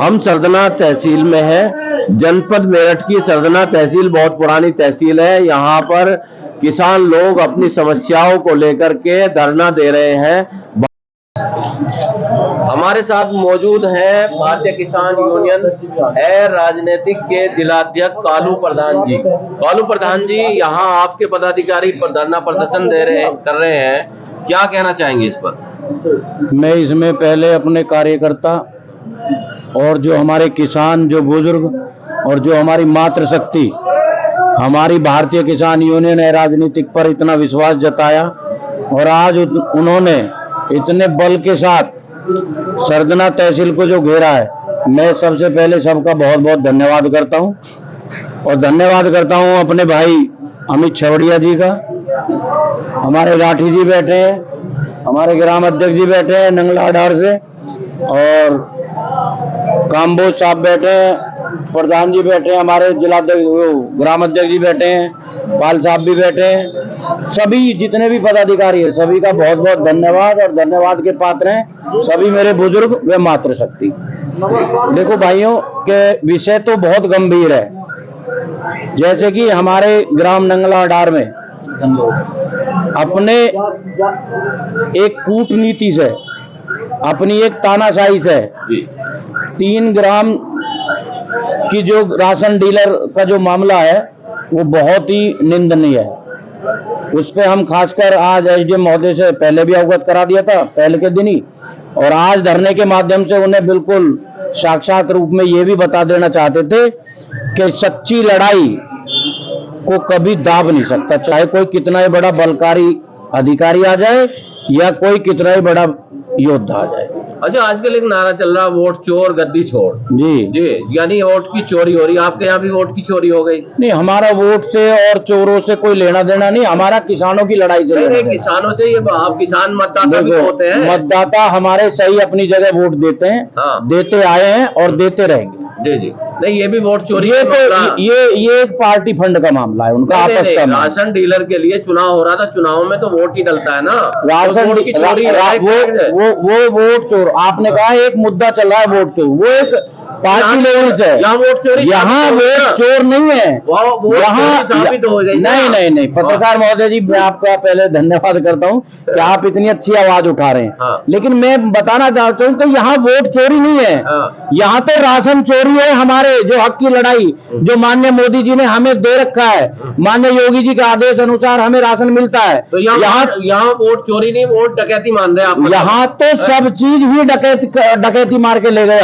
हम सरदना तहसील में है। जनपद मेरठ की सरदना तहसील बहुत पुरानी तहसील है। यहाँ पर किसान लोग अपनी समस्याओं को लेकर के धरना दे रहे हैं। हमारे साथ मौजूद है भारतीय किसान यूनियन राजनीतिक के जिलाध्यक्ष कालू प्रधान जी। कालू प्रधान जी, यहाँ आपके पदाधिकारी धरना प्रदर्शन कर रहे हैं, क्या कहना चाहेंगे इस पर? मैं इसमें पहले अपने कार्यकर्ता और जो हमारे किसान, जो बुजुर्ग और जो हमारी मातृशक्ति, हमारी भारतीय किसान यूनियन राजनीतिक पर इतना विश्वास जताया और आज उन्होंने इतने बल के साथ सरदना तहसील को जो घेरा है, मैं सबसे पहले सबका बहुत बहुत धन्यवाद करता हूं। और धन्यवाद करता हूं अपने भाई अमित छवड़िया जी का। हमारे राठी जी बैठे हैं, हमारे ग्राम अध्यक्ष जी बैठे हैं नंगला अडार से, और काम्बोज साहब बैठे हैं, प्रधान जी बैठे हैं, हमारे जिलाध्यक्ष ग्राम अध्यक्ष जी बैठे हैं, पाल साहब भी बैठे हैं। सभी जितने भी पदाधिकारी है सभी का बहुत बहुत धन्यवाद। और धन्यवाद के पात्र हैं सभी मेरे बुजुर्ग व मातृशक्ति। देखो भाइयों, के विषय तो बहुत गंभीर है। जैसे कि हमारे ग्राम नंगला अडार में अपने एक कूटनीति से, अपनी एक तानाशाही से 3 ग्राम की जो राशन डीलर का जो मामला है वो बहुत ही निंदनीय है। उस पे हम खासकर आज एसडीएम महोदय से पहले भी अवगत करा दिया था, पहले के दिन ही, और आज धरने के माध्यम से उन्हें बिल्कुल साक्षात रूप में ये भी बता देना चाहते थे कि सच्ची लड़ाई को कभी दाब नहीं सकता, चाहे कोई कितना ही बड़ा बलकारी अधिकारी आ जाए या कोई कितना ही बड़ा योद्धा आ जाए। अच्छा, आजकल एक नारा चल रहा है, वोट चोर गद्दी छोड़। जी, यानी वोट की चोरी हो रही है। आपके यहाँ भी वोट की चोरी हो गई? नहीं, हमारा वोट से और चोरों से कोई लेना देना नहीं, हमारा किसानों की लड़ाई से। नहीं, किसानों से ये आप किसान मतदाता भी होते हैं। मतदाता हमारे सही अपनी जगह वोट देते हैं। हाँ। देते आए हैं और देते रहेंगे। जी जी। नहीं, ये भी वोट चोरी ये तो ये एक पार्टी फंड का मामला है, उनका आपस का। राशन डीलर के लिए चुनाव हो रहा था, चुनाव में तो वोट ही डलता है ना। राशन वोट की चोरी वो वोट चोर, आपने कहा एक मुद्दा चल रहा है वोट चोर, वो एक पार्टी लेवल से। यहाँ वोट चोरी, यहाँ वोट चोर नहीं है, वहाँ साबित हो गई। नहीं, पत्रकार महोदय जी, मैं आपका पहले धन्यवाद करता हूँ कि आप इतनी अच्छी आवाज उठा रहे हैं। लेकिन मैं बताना चाहता हूँ कि यहाँ वोट चोरी नहीं है, यहाँ तो राशन चोरी है। हमारे जो हक की लड़ाई जो माननीय मोदी जी ने हमें दे रखा है, माननीय योगी जी के आदेश अनुसार हमें राशन मिलता है। तो यहाँ वोट चोरी नहीं, वोट डकैती मान रहे हैं आप? यहाँ तो सब चीज ही डकैती मार के ले गए।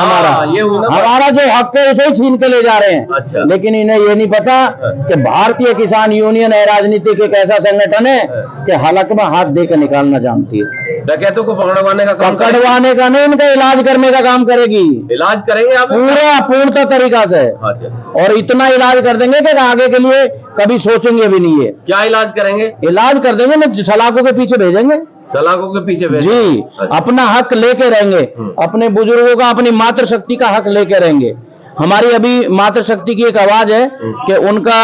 हमारा जो हक है उसे ही छीन के ले जा रहे हैं। अच्छा। लेकिन इन्हें ये नहीं पता कि भारतीय किसान यूनियन राजनीतिक एक ऐसा संगठन है कि हलक में हाथ दे के निकालना जानती है। डकैतों को पकड़वाने का नहीं, इनका इलाज करने का काम करेगी। इलाज करेंगे आप पूर्णतः तरीका से। और इतना इलाज कर देंगे कि आगे के लिए कभी सोचेंगे भी नहीं है। क्या इलाज करेंगे? इलाज कर देंगे ना, सलाखों के पीछे भेजेंगे। सलाखों के पीछे जी। अच्छा। अपना हक लेके रहेंगे, अपने बुजुर्गों का, अपनी मातृशक्ति का हक लेके रहेंगे। हमारी अभी मातृशक्ति की एक आवाज है कि उनका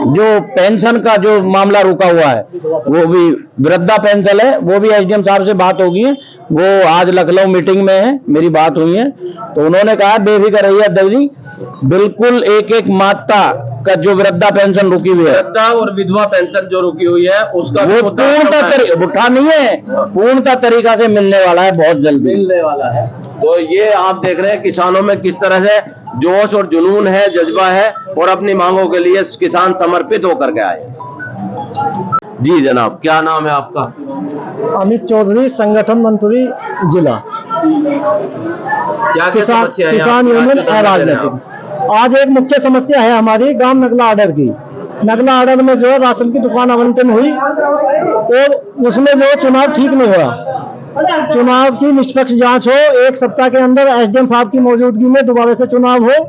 जो पेंशन का जो मामला रुका हुआ है, वो भी वृद्धा पेंशन है, वो भी एसडीएम साहब से बात होगी। वो आज लखनऊ मीटिंग में है, मेरी बात हुई है, तो उन्होंने कहा बेफिक्र रहिए अध्यक्ष जी, बिल्कुल एक माता का जो वृद्धा पेंशन रुकी हुई है, वृद्धा और विधवा पेंशन जो रुकी हुई है, उसका वो पूर्णतः नहीं है, पूर्णतः तरीका से मिलने वाला है, बहुत जल्दी मिलने वाला है। तो ये आप देख रहे हैं किसानों में किस तरह से जोश और जुनून है, जज्बा है, और अपनी मांगों के लिए किसान समर्पित होकर के आए। जी जनाब, क्या नाम है आपका? अमित चौधरी, संगठन मंत्री जिला, क्या किसान यूनियन राजनीतिक। आज एक मुख्य समस्या है हमारी ग्राम नगला अडर की। नगला अडर में जो राशन की दुकान आवंटन हुई और उसमें जो चुनाव ठीक नहीं हुआ। चुनाव की निष्पक्ष जांच हो, 1 सप्ताह के अंदर एसडीएम साहब की मौजूदगी में दोबारा से चुनाव हो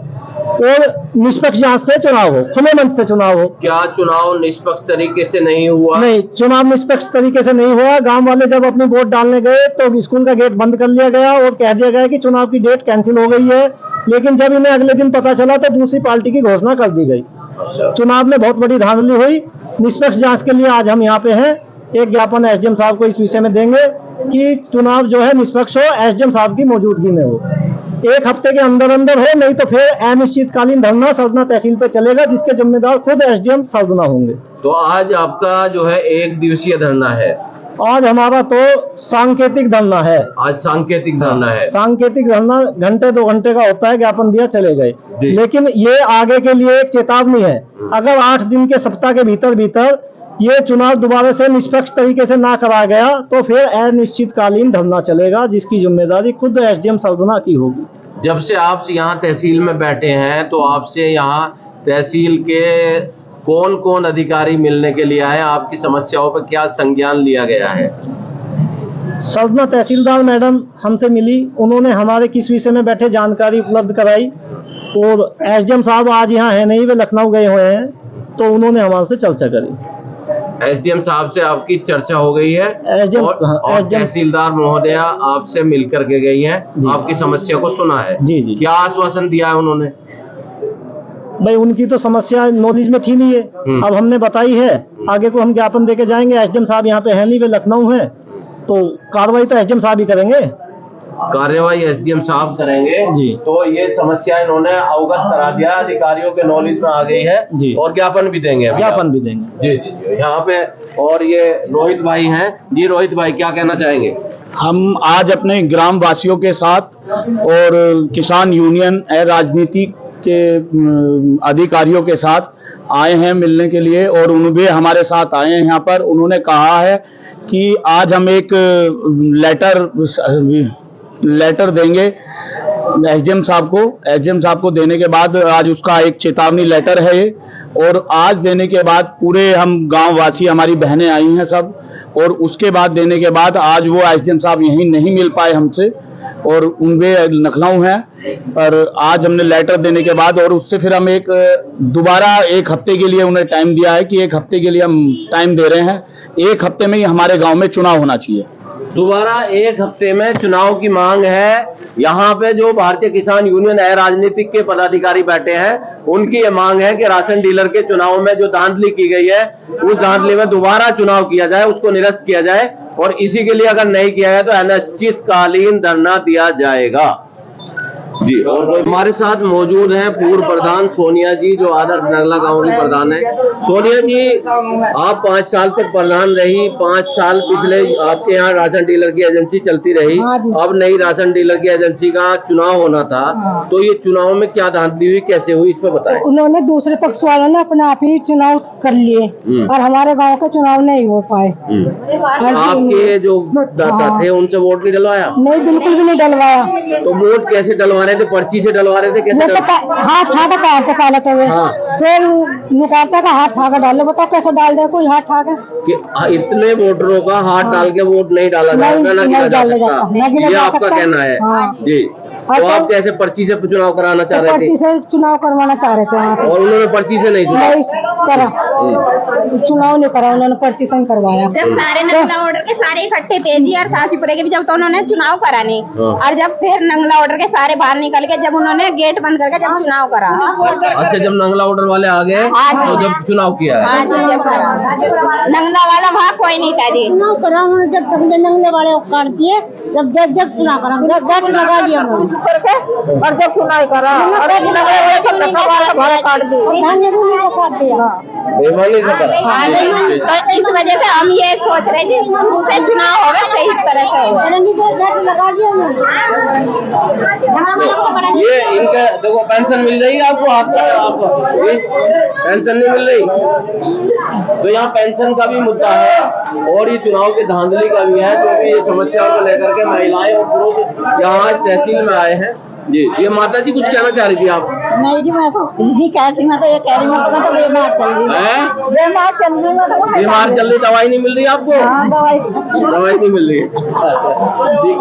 और निष्पक्ष जांच से चुनाव हो, खुले मंच से चुनाव हो। क्या चुनाव निष्पक्ष तरीके से नहीं हुआ? नहीं, चुनाव निष्पक्ष तरीके से नहीं हुआ। गांव वाले जब अपनी वोट डालने गए तो स्कूल का गेट बंद कर लिया गया और कह दिया गया कि चुनाव की डेट कैंसिल हो गई है। लेकिन जब इन्हें अगले दिन पता चला तो दूसरी पार्टी की घोषणा कर दी गई। चुनाव में बहुत बड़ी धांधली हुई। निष्पक्ष जांच के लिए आज हम यहाँ पे हैं। एक ज्ञापन एसडीएम साहब को इस विषय में देंगे कि चुनाव जो है निष्पक्ष हो, एसडीएम साहब की मौजूदगी में हो। एक हफ्ते के अंदर अंदर हो, नहीं तो फिर अनिश्चितकालीन धरना सरदना तहसील पे चलेगा, जिसके जिम्मेदार खुद एसडीएम सरदना होंगे। तो आज आपका जो है 1 दिवसीय धरना है, आज हमारा तो सांकेतिक धरना है। आज सांकेतिक धरना है। सांकेतिक धरना घंटे 2 घंटे का होता है, ज्ञापन दिया चले गए, जी। लेकिन ये आगे के लिए एक चेतावनी है। अगर 8 दिन के सप्ताह के भीतर ये चुनाव दोबारा से निष्पक्ष तरीके से ना कराया गया तो फिर अनिश्चितकालीन धरना चलेगा, जिसकी जिम्मेदारी खुद एसडीएम सरदना की होगी। जब से आप यहाँ तहसील में बैठे हैं तो आपसे यहाँ तहसील के कौन कौन अधिकारी मिलने के लिए आए, आपकी समस्याओं पर क्या संज्ञान लिया गया है? सरदना तहसीलदार मैडम हमसे मिली, उन्होंने हमारे किस विषय में बैठे जानकारी उपलब्ध कराई, और एसडीएम साहब आज यहाँ है नहीं, वे लखनऊ गए हुए हैं, तो उन्होंने हमारे से चर्चा करी। एसडीएम साहब से आपकी चर्चा हो गई है और SDM तहसीलदार महोदया आपसे मिल करके गई है, आपकी समस्या को सुना है। जी जी। क्या आश्वासन दिया है उन्होंने? भाई उनकी तो समस्या नॉलेज में थी नहीं है, अब हमने बताई है, आगे को हम ज्ञापन देके जाएंगे। एसडीएम साहब यहाँ पे है नहीं, वे लखनऊ हैं, तो कार्रवाई तो एसडीएम साहब ही करेंगे। कार्यवाही एसडीएम साहब करेंगे जी। तो ये समस्या इन्होंने अवगत करा दिया, अधिकारियों के नॉलेज में आ गई है जी। और ज्ञापन भी देंगे। ज्ञापन भी देंगे। जी जी जी। यहाँ पे और ये रोहित भाई हैं जी। रोहित भाई क्या कहना चाहेंगे? हम आज अपने ग्राम वासियों के साथ और किसान यूनियन राजनीति के अधिकारियों के साथ आए हैं मिलने के लिए, और उन्होंने हमारे साथ आए हैं यहाँ पर। उन्होंने कहा है कि आज हम एक लेटर देंगे एसडीएम साहब को देने के बाद आज उसका एक चेतावनी लेटर है, और आज देने के बाद पूरे हम गांव वासी, हमारी बहनें आई हैं सब, और उसके बाद देने के बाद आज वो एसडीएम साहब यहीं नहीं मिल पाए हमसे, और उनके लखनऊ हैं, पर आज हमने लेटर देने के बाद और उससे फिर हम दोबारा 1 हफ्ते के लिए उन्हें टाइम दिया है कि 1 हफ्ते के लिए हम टाइम दे रहे हैं। 1 हफ्ते में ही हमारे गांव में चुनाव होना चाहिए। दोबारा 1 हफ्ते में चुनाव की मांग है। यहाँ पे जो भारतीय किसान यूनियन राजनीतिक के पदाधिकारी बैठे हैं, उनकी ये मांग है कि राशन डीलर के चुनाव में जो धांधली की गई है, उस धांधली में दोबारा चुनाव किया जाए, उसको निरस्त किया जाए, और इसी के लिए अगर नहीं किया गया तो अनिश्चितकालीन धरना दिया जाएगा। जी। और हमारे साथ मौजूद हैं पूर्व प्रधान सोनिया जी, जो आदर्श नगला गांव की प्रधान है। सोनिया जी, आप 5 साल तक प्रधान रही, 5 साल पिछले आपके यहाँ राशन डीलर की एजेंसी चलती रही, अब नई राशन डीलर की एजेंसी का चुनाव होना था, तो ये चुनाव में क्या धांधली हुई, कैसे हुई, इस पर बताएं। उन्होंने दूसरे पक्ष वालों ने अपने आप ही चुनाव कर लिए और हमारे गांव के चुनाव नहीं हो पाए। आपके जो दाता थे उनसे वोट नहीं डलवाया? नहीं, बिल्कुल भी नहीं डलवाया। तो वोट कैसे डलवा रहे थे? पर्ची से डलवा रहे थे? कैसे हाथ ठा के काटते पहले तो वे, फिर मुकाता का हाथ ठा के डाल, बताओ कैसे डाल दे कोई हाथ ठा के? इतने वोटरों का हाथ डाल के वोट नहीं डाला जाता, ना गिना जा सकता, ये आपका कहना है। जी। तो आप कैसे पर्ची से चुनाव कराना चाह रहे थे? पर्ची से चुनाव करवाना चाह रहे थे वहाँ से, और उन्होंने पर्ची से नहीं करा, चुनाव नहीं करा, उन्होंने पर्ची से करवाया। जब सारे नंगला ऑर्डर के सारे इकट्ठे थे जी, और सासीपुरे के भी जब तो उन्होंने चुनाव करा नहीं, और जब फिर नंगला ऑर्डर के सारे बाहर निकल के जब उन्होंने गेट बंद करके जब चुनाव करा। अच्छा, जब नंगला ऑर्डर वाले आ गए तो जब चुनाव किया है? जब करा नंगला वाला वहाँ कोई नहीं था जी। चुनाव करा उन्होंने, जब सबने नंगले वाले काट दिए, जब चुनाव करा, जब लगा दिया उन्होंने, और जब चुनाव करा और काट बेईमानी से करा। तो इस वजह से हम ये सोच रहे थे से चुनाव होगा सही तरह से होगा। ये इनका देखो, पेंशन मिल रही है आपको? आपको पेंशन नहीं मिल रही, तो यहाँ पेंशन का भी मुद्दा है और ये चुनाव की धांधली का भी है, जो भी ये समस्याओं को लेकर के महिलाएं और पुरुष यहाँ तहसील में आए हैं। जी। ये माता जी कुछ कहना चाह रही थी आप? नहीं जी, मैं तो नहीं कह रही, मैं तो ये कह रही हूँ, मैं तो बीमार चल रही हूँ। बीमार चल रही हूँ। बीमार चल रही, दवाई नहीं मिल रही आपको? हाँ, दवाई नहीं मिल रही है। ठीक।